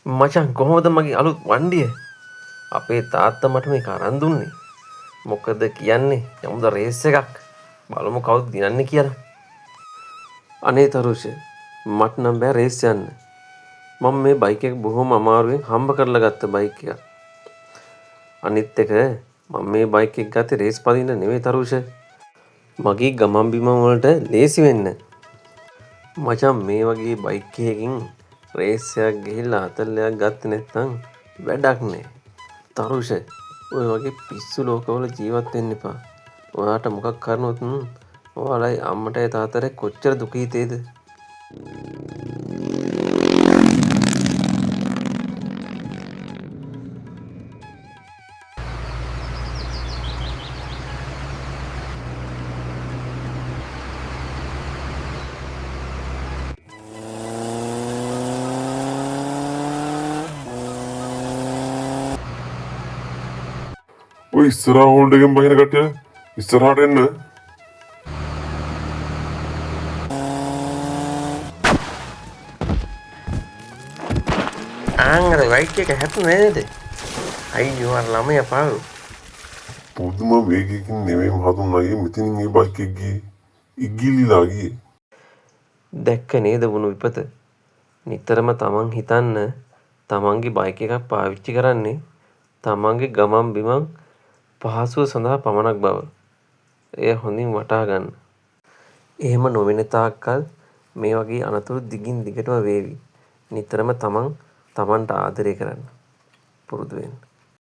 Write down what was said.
මචං කොහොමද මගේ අලුත් වණ්ඩිය? අපේ තාත්තා මට මේක අරන් දුන්නේ. මොකද කියන්නේ? යමුද රේස් එකක්. බලමු කවුද දිනන්නේ කියලා. අනේ තරුෂ මට නම් බෑ රේස් යන්න. මම මේ බයික් එක බොහොම අමාරුවෙන් හම්බ කරලා ගත්ත බයික් එකක්. අනිත් එක මම මේ බයික් එක ගත්තේ රේස් පදින්න නෙවෙයි තරුෂ. මගේ ගමන් බිමන් වලට ලේසි වෙන්න. මචං මේ වගේ බයික් එකකින් රේස් එකක් ගිහිල්ලා අතල්ලයක් ගත්තේ නැත්නම් වැඩක් නෑ. තරුෂ ඔය වගේ පිස්සු ලෝකවල ජීවත් වෙන්න එපා. ඔයාට මොකක් කරනොත් ඔයාලයි අම්මටයි තාත්තටයි කොච්චර දුක හිතේද? ඔය ඉස්සරහා හෝල්ඩ් එකෙන් බහින කට්ටිය ඉස්සරහට එන්න. අර බයික් එක හැප්පුණේ නේද? අයියෝ අර ළමයා පාරු. පුදුම වේගයකින් නෙමෙයි මහතුන් අයියේ මෙතනින් මේ බයික් එක ගියේ. ඉගිලිලා ගියේ. දැක්ක නේද වුණු විපත? නිතරම තමන් හිතන්න තමන්ගේ බයික් එකක් පාවිච්චි කරන්නේ තමන්ගේ ගමන් බිමන් පහසුව සඳහා පමණක් බව. එය හොඳින් වටහා ගන්න. එහෙම නොවෙන තාක්කල් මේ වගේ අනතුරු දිගින් දිගටම වේවි. නිතරම තමන්ට ආදරය කරන්න පුරුදු වෙන්න.